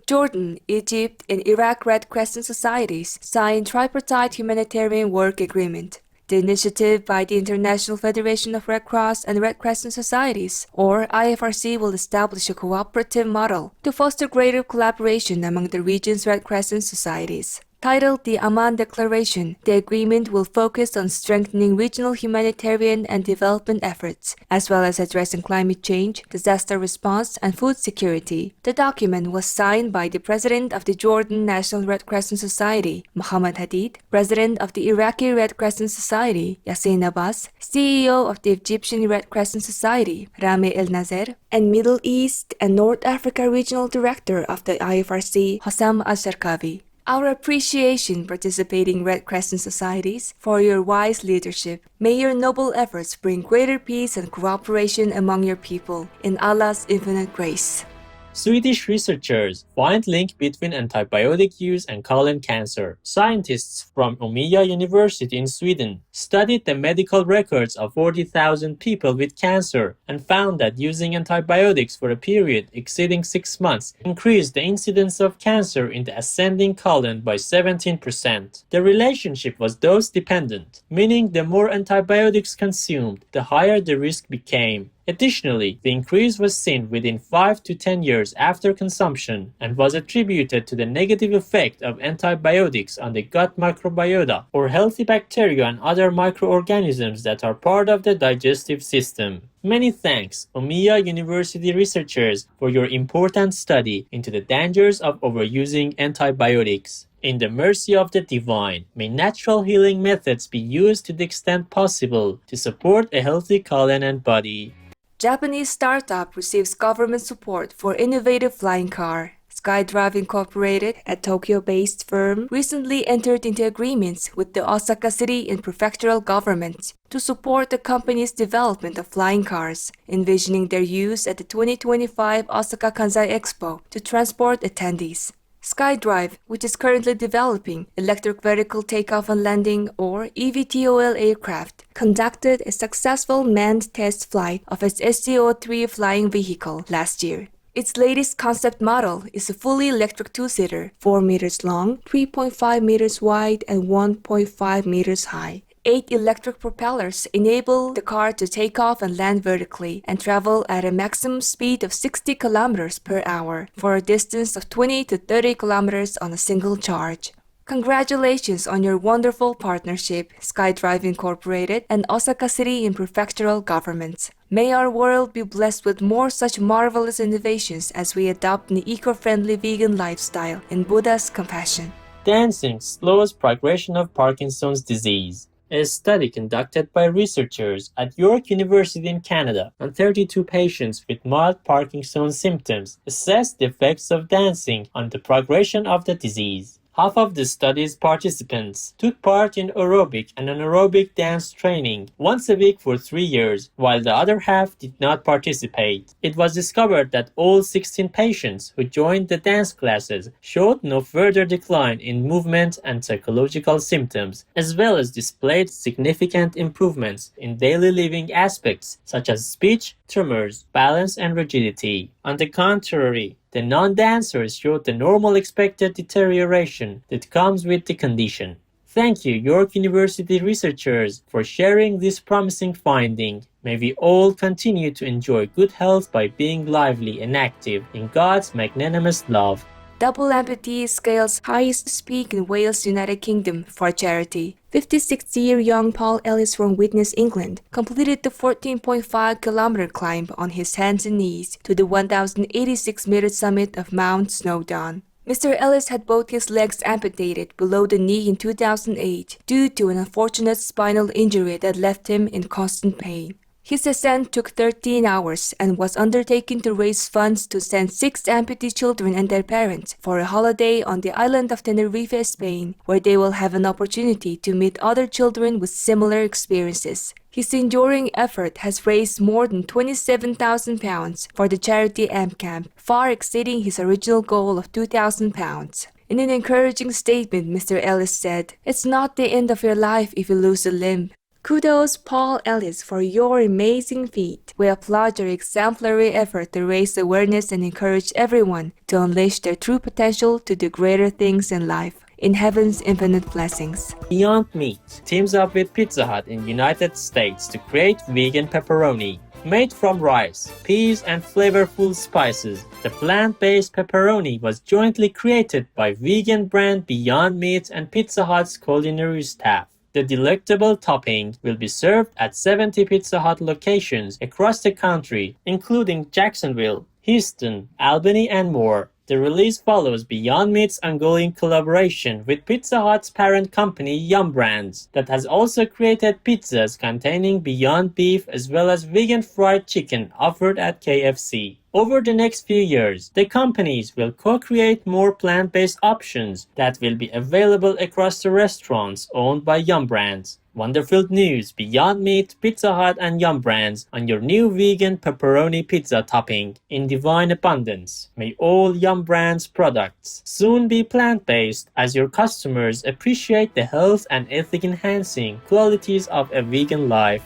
Jordan, Egypt, and Iraq Red Crescent Societies signed tripartite humanitarian work agreement. The initiative by the International Federation of Red Cross and Red Crescent Societies, or IFRC, will establish a cooperative model to foster greater collaboration among the region's Red Crescent societies. Titled the Amman Declaration, the agreement will focus on strengthening regional humanitarian and development efforts, as well as addressing climate change, disaster response, and food security. The document was signed by the President of the Jordan National Red Crescent Society, Mohammed Hadid, President of the Iraqi Red Crescent Society, Yassin Abbas, CEO of the Egyptian Red Crescent Society, Rami El Nazer, and Middle East and North Africa Regional Director of the IFRC, Hossam Al-Sharkawi. Our appreciation participating Red Crescent societies for your wise leadership. May your noble efforts bring greater peace and cooperation among your people in Allah's infinite grace. Swedish researchers find link between antibiotic use and colon cancer. Scientists from Umeå University in Sweden studied the medical records of 40,000 people with cancer and found that using antibiotics for a period exceeding 6 months increased the incidence of cancer in the ascending colon by 17%. The relationship was dose-dependent, meaning the more antibiotics consumed, the higher the risk became. Additionally, the increase was seen within 5 to 10 years after consumption and was attributed to the negative effect of antibiotics on the gut microbiota, or healthy bacteria and other microorganisms that are part of the digestive system. Many thanks, Umeå University researchers, for your important study into the dangers of overusing antibiotics. In the mercy of the divine, may natural healing methods be used to the extent possible to support a healthy colon and body. Japanese startup receives government support for innovative flying car. SkyDrive Incorporated, a Tokyo-based firm, recently entered into agreements with the Osaka City and prefectural government to support the company's development of flying cars, envisioning their use at the 2025 Osaka Kansai Expo to transport attendees. SkyDrive, which is currently developing electric vertical takeoff and landing or eVTOL aircraft, conducted a successful manned test flight of its STO-3 flying vehicle last year. Its latest concept model is a fully electric two-seater, 4 meters long, 3.5 meters wide, and 1.5 meters high. 8 electric propellers enable the car to take off and land vertically and travel at a maximum speed of 60 kilometers per hour for a distance of 20 to 30 kilometers on a single charge. Congratulations on your wonderful partnership, SkyDrive Incorporated and Osaka City and prefectural governments. May our world be blessed with more such marvelous innovations as we adopt an eco-friendly vegan lifestyle in Buddha's compassion. Dancing slows progression of Parkinson's disease. A study conducted by researchers at York University in Canada on 32 patients with mild Parkinson's symptoms assessed the effects of dancing on the progression of the disease. Half of the study's participants took part in aerobic and anaerobic dance training once a week for 3 years, while the other half did not participate. It was discovered that all 16 patients who joined the dance classes showed no further decline in movement and psychological symptoms, as well as displayed significant improvements in daily living aspects such as speech, tremors, balance, and rigidity. On the contrary, the non-dancers showed the normal expected deterioration that comes with the condition. Thank you, York University researchers, for sharing this promising finding. May we all continue to enjoy good health by being lively and active in God's magnanimous love. Double amputee scales highest peak in Wales, United Kingdom for charity. 56-year-young Paul Ellis from Widnes, England, completed the 14.5-kilometer climb on his hands and knees to the 1,086-meter summit of Mount Snowdon. Mr. Ellis had both his legs amputated below the knee in 2008 due to an unfortunate spinal injury that left him in constant pain. His ascent took 13 hours and was undertaken to raise funds to send 6 amputee children and their parents for a holiday on the island of Tenerife, Spain, where they will have an opportunity to meet other children with similar experiences. His enduring effort has raised more than £27,000 for the charity AMP Camp, far exceeding his original goal of £2,000. In an encouraging statement, Mr. Ellis said, "It's not the end of your life if you lose a limb. Kudos, Paul Ellis, for your amazing feat. We applaud your exemplary effort to raise awareness and encourage everyone to unleash their true potential to do greater things in life. In heaven's infinite blessings. Beyond Meat teams up with Pizza Hut in United States to create vegan pepperoni. Made from rice, peas, and flavorful spices, the plant-based pepperoni was jointly created by vegan brand Beyond Meat and Pizza Hut's culinary staff. The delectable topping will be served at 70 Pizza Hut locations across the country, including Jacksonville, Houston, Albany, and more. The release follows Beyond Meat's ongoing collaboration with Pizza Hut's parent company Yum Brands that has also created pizzas containing Beyond Beef as well as vegan fried chicken offered at KFC. Over the next few years, the companies will co-create more plant-based options that will be available across the restaurants owned by Yum Brands. Wonderful news, Beyond Meat, Pizza Hut, and Yum Brands on your new vegan pepperoni pizza topping in divine abundance. May all Yum Brands products soon be plant-based as your customers appreciate the health and ethic-enhancing qualities of a vegan life.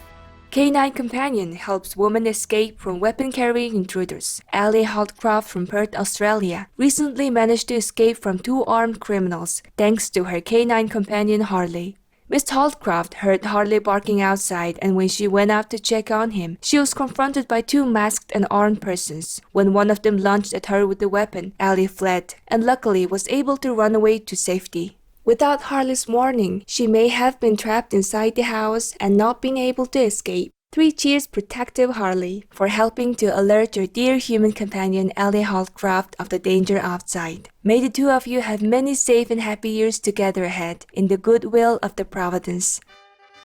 Canine Companion helps women escape from weapon-carrying intruders. Ali Holdcroft from Perth, Australia, recently managed to escape from two armed criminals thanks to her canine companion Harley. Miss Holdcroft heard Harley barking outside, and when she went out to check on him, she was confronted by two masked and armed persons. When one of them lunged at her with a weapon, Ali fled, and luckily was able to run away to safety. Without Harley's warning, she may have been trapped inside the house and not been able to escape. 3 cheers protective Harley for helping to alert your dear human companion Ali Holdcroft of the danger outside. May the two of you have many safe and happy years together ahead in the goodwill of the Providence.